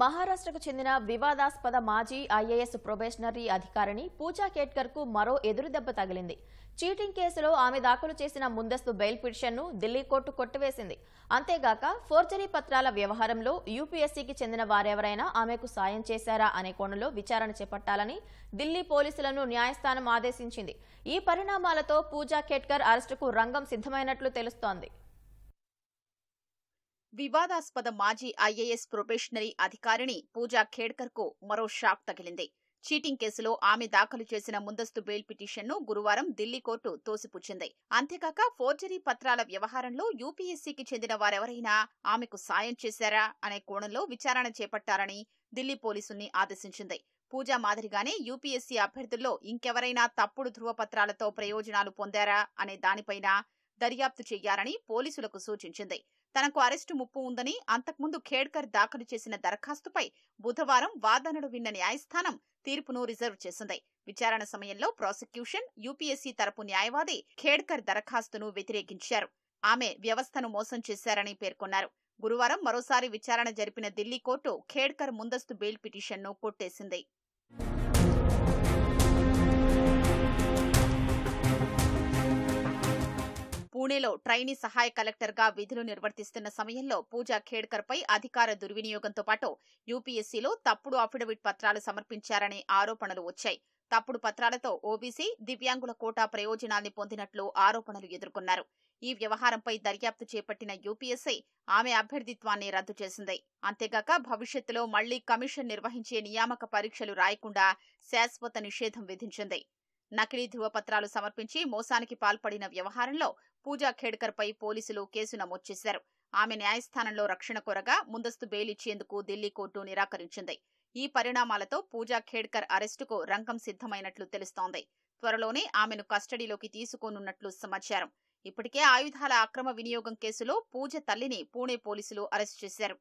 మహారాష్ట్రకు చెందిన వివాదాస్పద మాజీ ఐఏఎస్ ప్రొబేషనరీ అధికారిని పూజా కేట్కర్కు మరో ఎదురుదెబ్బ తగిలింది. చీటింగ్ కేసులో ఆమె దాఖలు చేసిన ముందస్తు బెయిల్ పిటిషన్ను ఢిల్లీ కోర్టు కొట్టివేసింది. అంతేగాక ఫోర్జరీ పత్రాల వ్యవహారంలో యూపీఎస్సీకి చెందిన వారెవరైనా ఆమెకు సాయం చేశారా అనే కోణంలో విచారణ చేపట్టాలని ఢిల్లీ పోలీసులను న్యాయస్థానం ఆదేశించింది. ఈ పరిణామాలతో పూజా కేట్కర్ అరెస్టుకు రంగం సిద్ధమైనట్లు తెలుస్తోంది. వివాదాస్పద మాజీ ఐఏఎస్ ప్రొబేషనరీ అధికారిని పూజా ఖేడ్కర్ కు మరో షాక్ తగిలింది. చీటింగ్ కేసులో ఆమె దాఖలు చేసిన ముందస్తు బెయిల్ పిటిషన్ను గురువారం ఢిల్లీ కోర్టు తోసిపుచ్చింది. అంతేకాక ఫోర్జరీ పత్రాల వ్యవహారంలో యూపీఎస్సీకి చెందిన వారెవరైనా ఆమెకు సాయం చేశారా అనే కోణంలో విచారణ చేపట్టాలని ఢిల్లీ పోలీసుల్ని ఆదేశించింది. పూజా మాదిరిగానే యూపీఎస్సీ అభ్యర్థుల్లో ఇంకెవరైనా తప్పుడు ధృవపత్రాలతో ప్రయోజనాలు పొందారా అనే దానిపైన దర్యాప్తు చెయ్యాలని పోలీసులకు సూచించింది. తనకు అరెస్టు ముప్పు ఉందని అంతకుముందు ఖేడ్కర్ దాఖలు చేసిన దరఖాస్తుపై బుధవారం వాదనలు విన్న న్యాయస్థానం తీర్పును రిజర్వ్ చేసింది. విచారణ సమయంలో ప్రాసిక్యూషన్, యూపీఎస్సీ తరపు న్యాయవాది ఖేడ్కర్ దరఖాస్తును వ్యతిరేకించారు. ఆమె వ్యవస్థను మోసం చేశారని పేర్కొన్నారు. గురువారం మరోసారి విచారణ జరిపిన ఢిల్లీ కోర్టు ఖేడ్కర్ ముందస్తు బెయిల్ పిటిషన్ను కొట్టేసింది. పూణేలో ట్రైనీ సహాయ కలెక్టర్గా విధులు నిర్వర్తిస్తున్న సమయంలో పూజా ఖేడ్కర్ పై అధికార దుర్వినియోగంతో పాటు యూపీఎస్సీలో తప్పుడు అఫిడవిట్ పత్రాలు సమర్పించారనే ఆరోపణలు వచ్చాయి. తప్పుడు పత్రాలతో ఓబీసీ, దివ్యాంగుల కోటా ప్రయోజనాల్ని పొందినట్లు ఆరోపణలు ఎదుర్కొన్నారు. ఈ వ్యవహారంపై దర్యాప్తు చేపట్టిన యూపీఎస్సీ ఆమె అభ్యర్థిత్వాన్ని రద్దు చేసింది. అంతేగాక భవిష్యత్తులో మళ్లీ కమిషన్ నిర్వహించే నియామక పరీక్షలు రాయకుండా శాశ్వత నిషేధం విధించింది. నకిలీ ధృవపత్రాలు సమర్పించి మోసానికి పాల్పడిన వ్యవహారంలో పూజా ఖేడ్కర్ పై పోలీసులు కేసు నమోదు చేశారు. ఆమె న్యాయస్థానంలో రక్షణ కోరగా ముందస్తు బెయిల్ ఇచ్చేందుకు ఢిల్లీ కోర్టు నిరాకరించింది. ఈ పరిణామాలతో పూజా ఖేడ్కర్ అరెస్టుకు రంగం సిద్ధమైనట్లు తెలుస్తోంది. త్వరలోనే ఆమెను కస్టడీలోకి తీసుకోనున్నట్లు సమాచారం. ఇప్పటికే ఆయుధాల అక్రమ వినియోగం కేసులో పూజ తల్లిని పూణే పోలీసులు అరెస్టు చేశారు.